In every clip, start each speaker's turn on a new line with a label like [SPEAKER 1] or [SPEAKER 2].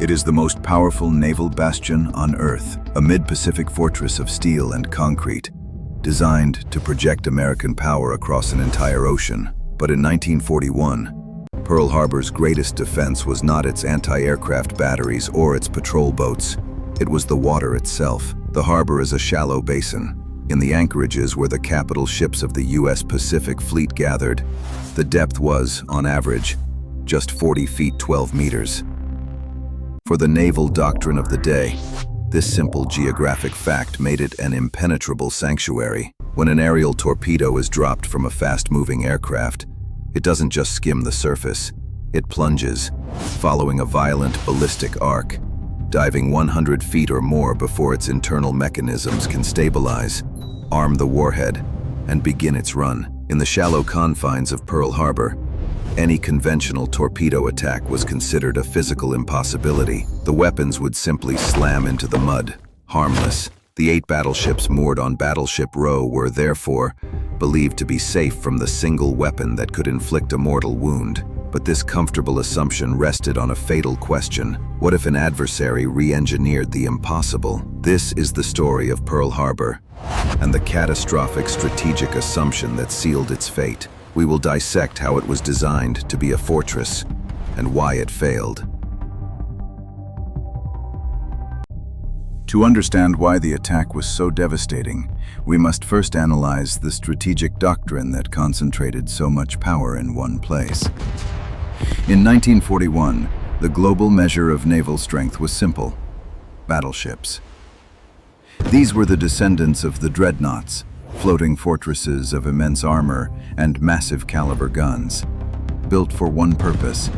[SPEAKER 1] It is the most powerful naval bastion on Earth, a mid-Pacific fortress of steel and concrete, designed to project American power across an entire ocean. But in 1941, Pearl Harbor's greatest defense was not its anti-aircraft batteries or its patrol boats. It was the water itself. The harbor is a shallow basin. In the anchorages where the capital ships of the U.S. Pacific Fleet gathered, the depth was, on average, just 40 feet 12 meters. For the naval doctrine of the day, this simple geographic fact made it an impenetrable sanctuary. When an aerial torpedo is dropped from a fast-moving aircraft, it doesn't just skim the surface, it plunges, following a violent ballistic arc, diving 100 feet or more before its internal mechanisms can stabilize, arm the warhead, and begin its run. In the shallow confines of Pearl Harbor, any conventional torpedo attack was considered a physical impossibility. The weapons would simply slam into the mud, harmless. The 8 battleships moored on Battleship Row were therefore believed to be safe from the single weapon that could inflict a mortal wound. But this comfortable assumption rested on a fatal question. What if an adversary re-engineered the impossible? This is the story of Pearl Harbor and the catastrophic strategic assumption that sealed its fate. We will dissect how it was designed to be a fortress and why it failed. To understand why the attack was so devastating, we must first analyze the strategic doctrine that concentrated so much power in one place. In 1941, the global measure of naval strength was simple: battleships. These were the descendants of the dreadnoughts, floating fortresses of immense armor and massive caliber guns, built for one purpose: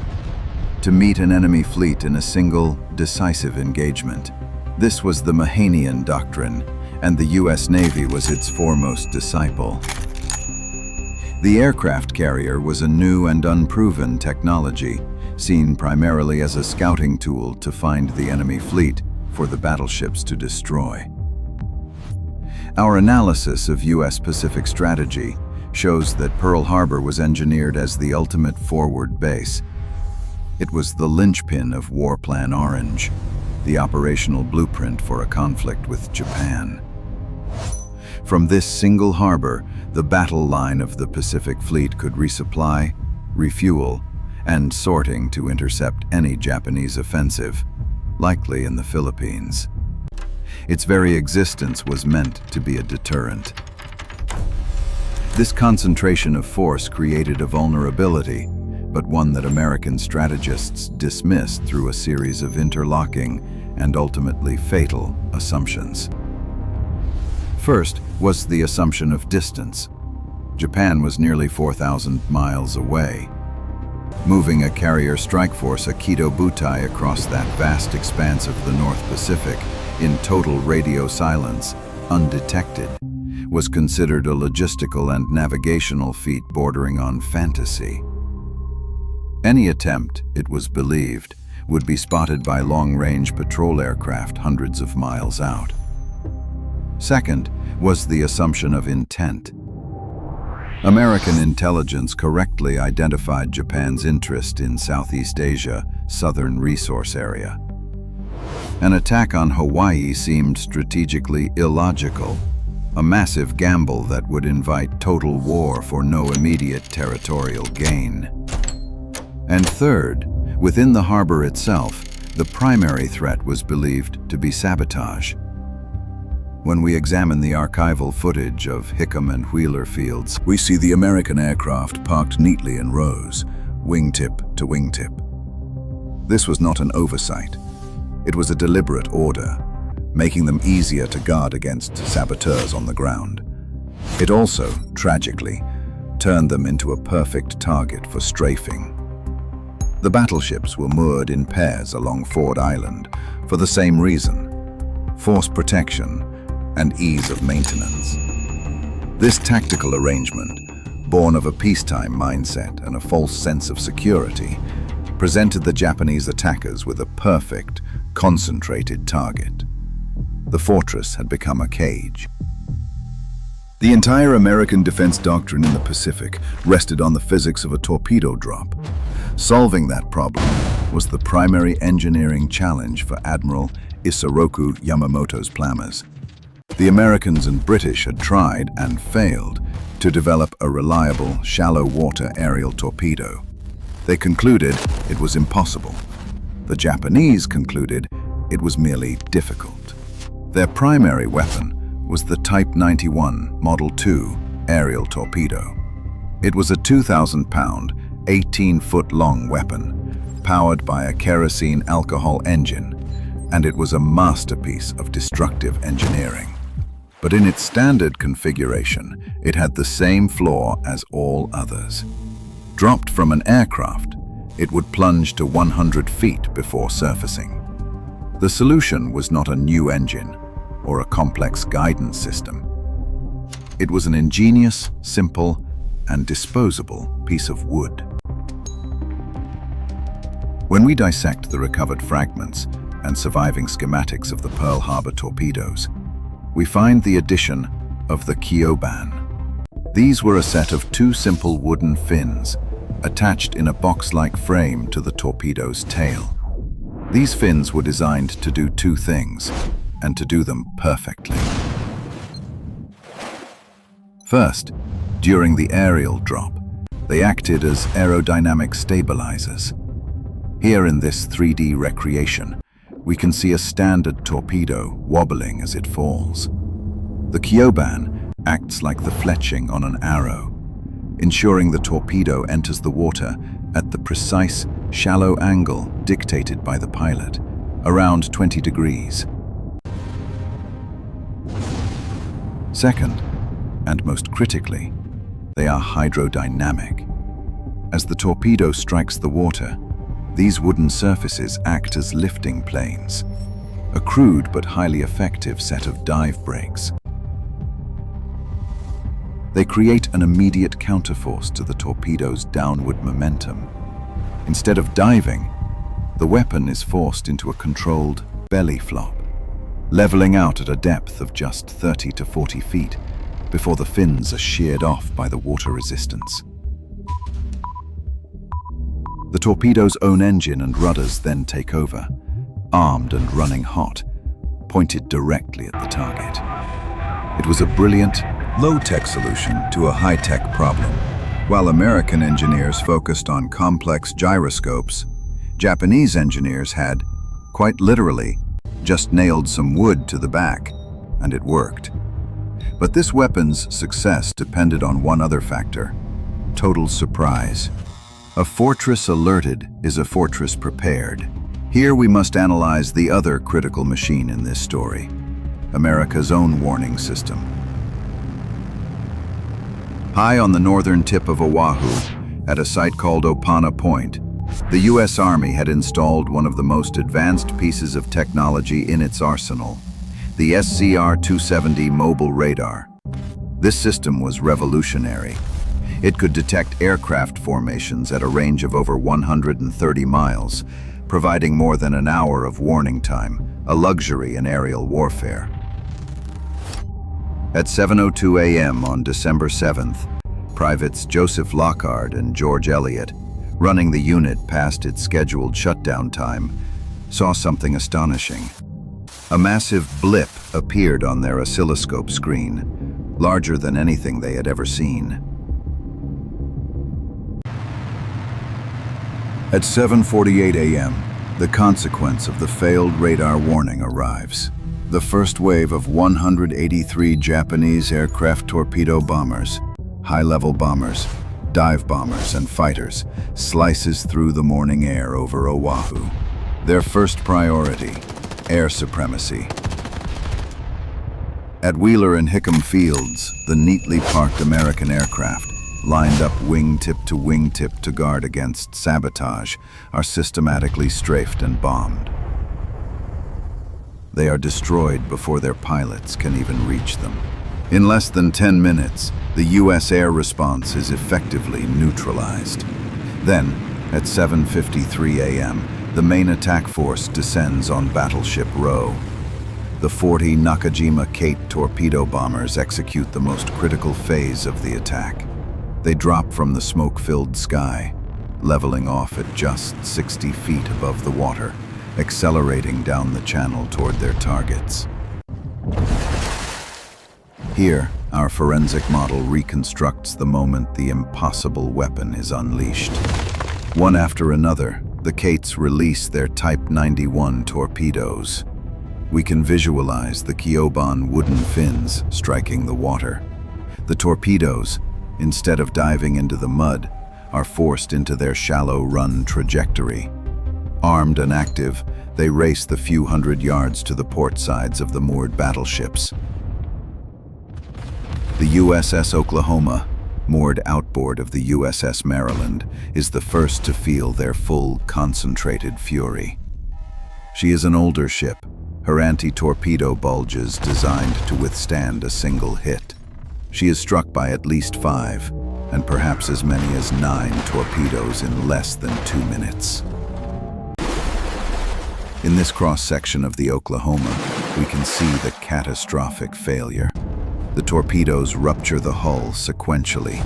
[SPEAKER 1] to meet an enemy fleet in a single, decisive engagement. This was the Mahanian doctrine, and the U.S. Navy was its foremost disciple. The aircraft carrier was a new and unproven technology, seen primarily as a scouting tool to find the enemy fleet for the battleships to destroy. Our analysis of U.S. Pacific strategy shows that Pearl Harbor was engineered as the ultimate forward base. It was the linchpin of War Plan Orange, the operational blueprint for a conflict with Japan. From this single harbor, the battle line of the Pacific Fleet could resupply, refuel, and sorting to intercept any Japanese offensive, likely in the Philippines. Its very existence was meant to be a deterrent. This concentration of force created a vulnerability, but one that American strategists dismissed through a series of interlocking and ultimately fatal assumptions. First was the assumption of distance. Japan was nearly 4,000 miles away. Moving a carrier strike force Aikido butai across that vast expanse of the North Pacific in total radio silence, undetected, was considered a logistical and navigational feat bordering on fantasy. Any attempt, it was believed, would be spotted by long-range patrol aircraft hundreds of miles out. Second was the assumption of intent. American intelligence correctly identified Japan's interest in Southeast Asia, southern resource area. An attack on Hawaii seemed strategically illogical, a massive gamble that would invite total war for no immediate territorial gain. And third, within the harbor itself, the primary threat was believed to be sabotage. When we examine the archival footage of Hickam and Wheeler fields, we see the American aircraft parked neatly in rows, wingtip to wingtip. This was not an oversight. It was a deliberate order, making them easier to guard against saboteurs on the ground. It also, tragically, turned them into a perfect target for strafing. The battleships were moored in pairs along Ford Island for the same reason: force protection and ease of maintenance. This tactical arrangement, born of a peacetime mindset and a false sense of security, presented the Japanese attackers with a perfect, concentrated target. The fortress had become a cage. The entire American defense doctrine in the Pacific rested on the physics of a torpedo drop. Solving that problem was the primary engineering challenge for Admiral Isoroku Yamamoto's planners. The Americans and British had tried and failed to develop a reliable, shallow-water aerial torpedo. They concluded it was impossible. The Japanese concluded it was merely difficult. Their primary weapon was the Type 91 Model 2 aerial torpedo. It was a 2,000-pound, 18-foot-long weapon, powered by a kerosene alcohol engine, and it was a masterpiece of destructive engineering. But in its standard configuration, it had the same flaw as all others. Dropped from an aircraft, it would plunge to 100 feet before surfacing. The solution was not a new engine or a complex guidance system. It was an ingenious, simple, and disposable piece of wood. When we dissect the recovered fragments and surviving schematics of the Pearl Harbor torpedoes, we find the addition of the Kyoban. These were a set of two simple wooden fins attached in a box-like frame to the torpedo's tail. These fins were designed to do two things, and to do them perfectly. First, during the aerial drop, they acted as aerodynamic stabilizers. Here in this 3D recreation, we can see a standard torpedo wobbling as it falls. The Kyoban acts like the fletching on an arrow, ensuring the torpedo enters the water at the precise, shallow angle dictated by the pilot, around 20 degrees. Second, and most critically, they are hydrodynamic. As the torpedo strikes the water, these wooden surfaces act as lifting planes, a crude but highly effective set of dive brakes. They create an immediate counterforce to the torpedo's downward momentum. Instead of diving, the weapon is forced into a controlled belly flop, leveling out at a depth of just 30 to 40 feet before the fins are sheared off by the water resistance. The torpedo's own engine and rudders then take over, armed and running hot, pointed directly at the target. It was a brilliant, low-tech solution to a high-tech problem. While American engineers focused on complex gyroscopes, Japanese engineers had, quite literally, just nailed some wood to the back, and it worked. But this weapon's success depended on one other factor: total surprise. A fortress alerted is a fortress prepared. Here we must analyze the other critical machine in this story, America's own warning system. High on the northern tip of Oahu, at a site called Opana Point, the U.S. Army had installed one of the most advanced pieces of technology in its arsenal, the SCR-270 mobile radar. This system was revolutionary. It could detect aircraft formations at a range of over 130 miles, providing more than an hour of warning time, a luxury in aerial warfare. At 7:02 a.m. on December 7th, Privates Joseph Lockhart and George Elliott, running the unit past its scheduled shutdown time, saw something astonishing. A massive blip appeared on their oscilloscope screen, larger than anything they had ever seen. At 7:48 a.m., the consequence of the failed radar warning arrives. The first wave of 183 Japanese aircraft torpedo bombers, high-level bombers, dive bombers, and fighters slices through the morning air over Oahu. Their first priority: air supremacy. At Wheeler and Hickam Fields, the neatly parked American aircraft, lined up wingtip to wingtip to guard against sabotage, are systematically strafed and bombed. They are destroyed before their pilots can even reach them. In less than 10 minutes, the U.S. air response is effectively neutralized. Then, at 7:53 a.m., the main attack force descends on Battleship Row. The 40 Nakajima Kate torpedo bombers execute the most critical phase of the attack. They drop from the smoke-filled sky, leveling off at just 60 feet above the water, accelerating down the channel toward their targets. Here, our forensic model reconstructs the moment the impossible weapon is unleashed. One after another, the Kates release their Type 91 torpedoes. We can visualize the Kyoban wooden fins striking the water. The torpedoes, instead of diving into the mud, are forced into their shallow run trajectory. Armed and active, they race the few hundred yards to the port sides of the moored battleships. The USS Oklahoma, moored outboard of the USS Maryland, is the first to feel their full, concentrated fury. She is an older ship, her anti-torpedo bulges designed to withstand a single hit. She is struck by at least 5, and perhaps as many as 9 torpedoes in less than 2 minutes. In this cross-section of the Oklahoma, we can see the catastrophic failure. The torpedoes rupture the hull sequentially,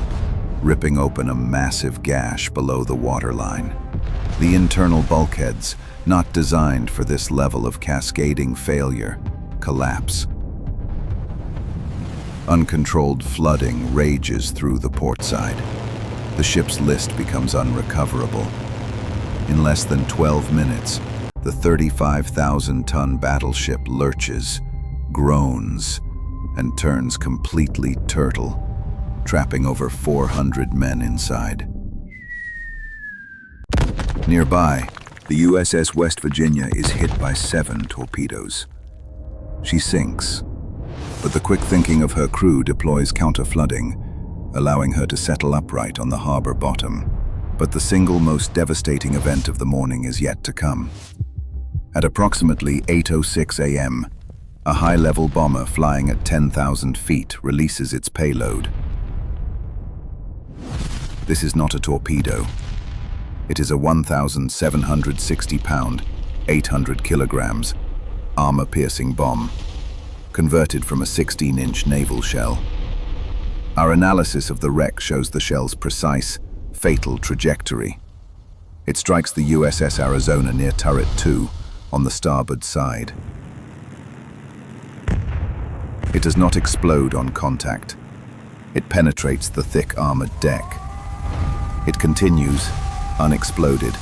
[SPEAKER 1] ripping open a massive gash below the waterline. The internal bulkheads, not designed for this level of cascading failure, collapse. Uncontrolled flooding rages through the port side. The ship's list becomes unrecoverable. In less than 12 minutes, the 35,000-ton battleship lurches, groans, and turns completely turtle, trapping over 400 men inside. Nearby, the USS West Virginia is hit by 7 torpedoes. She sinks, but the quick thinking of her crew deploys counter-flooding, allowing her to settle upright on the harbor bottom. But the single most devastating event of the morning is yet to come. At approximately 8:06 a.m., a high-level bomber flying at 10,000 feet releases its payload. This is not a torpedo. It is a 1,760-pound, 800 kilograms, armor-piercing bomb, converted from a 16-inch naval shell. Our analysis of the wreck shows the shell's precise, fatal trajectory. It strikes the USS Arizona near Turret 2 on the starboard side. It does not explode on contact. It penetrates the thick armored deck. It continues, unexploded,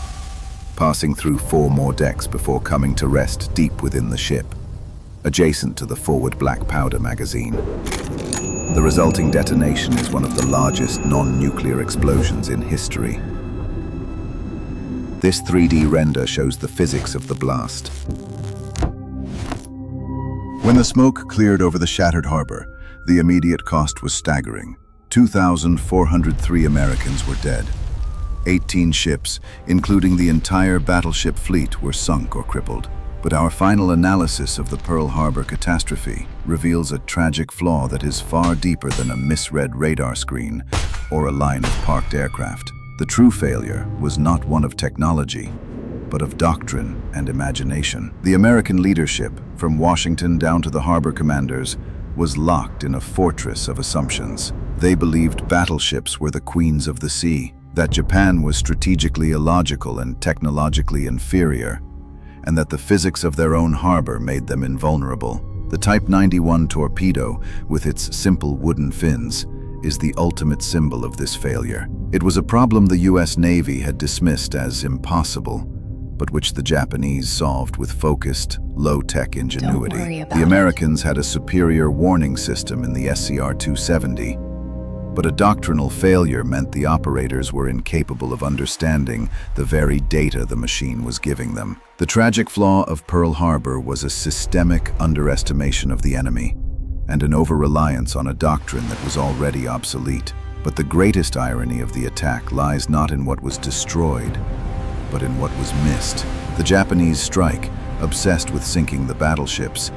[SPEAKER 1] passing through 4 more decks before coming to rest deep within the ship, adjacent to the forward black powder magazine. The resulting detonation is one of the largest non-nuclear explosions in history. This 3D render shows the physics of the blast. When the smoke cleared over the shattered harbor, the immediate cost was staggering. 2,403 Americans were dead. 18 ships, including the entire battleship fleet, were sunk or crippled. But our final analysis of the Pearl Harbor catastrophe reveals a tragic flaw that is far deeper than a misread radar screen or a line of parked aircraft. The true failure was not one of technology, but of doctrine and imagination. The American leadership, from Washington down to the harbor commanders, was locked in a fortress of assumptions. They believed battleships were the queens of the sea, that Japan was strategically illogical and technologically inferior, and that the physics of their own harbor made them invulnerable. The Type 91 torpedo, with its simple wooden fins, is the ultimate symbol of this failure. It was a problem the US Navy had dismissed as impossible, but which the Japanese solved with focused, low-tech ingenuity. The Americans had a superior warning system in the SCR-270, but a doctrinal failure meant the operators were incapable of understanding the very data the machine was giving them. The tragic flaw of Pearl Harbor was a systemic underestimation of the enemy and an over-reliance on a doctrine that was already obsolete. But the greatest irony of the attack lies not in what was destroyed, but in what was missed. The Japanese strike, obsessed with sinking the battleships,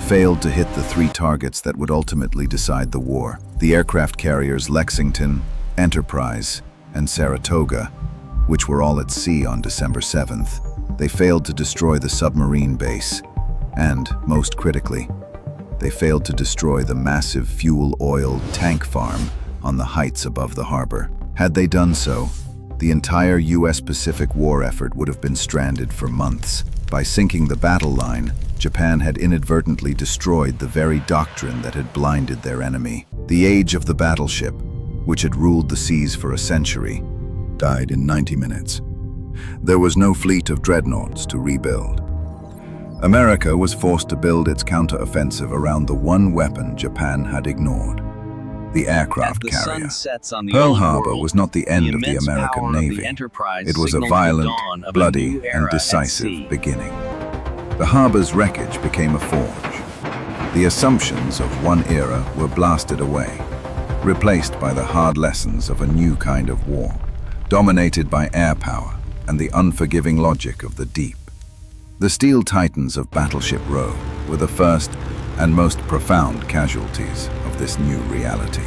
[SPEAKER 1] failed to hit the 3 targets that would ultimately decide the war. The aircraft carriers Lexington, Enterprise, and Saratoga, which were all at sea on December 7th. They failed to destroy the submarine base, and, most critically, they failed to destroy the massive fuel oil tank farm on the heights above the harbor. Had they done so, the entire U.S. Pacific War effort would have been stranded for months. By sinking the battle line, Japan had inadvertently destroyed the very doctrine that had blinded their enemy. The age of the battleship, which had ruled the seas for a century, died in 90 minutes. There was no fleet of dreadnoughts to rebuild. America was forced to build its counter-offensive around the one weapon Japan had ignored: the aircraft carrier. Pearl Harbor was not the end of the American Navy. It was a violent, bloody, and decisive beginning. The harbor's wreckage became a forge. The assumptions of one era were blasted away, replaced by the hard lessons of a new kind of war, dominated by air power and the unforgiving logic of the deep. The steel titans of Battleship Row were the first and most profound casualties of this new reality.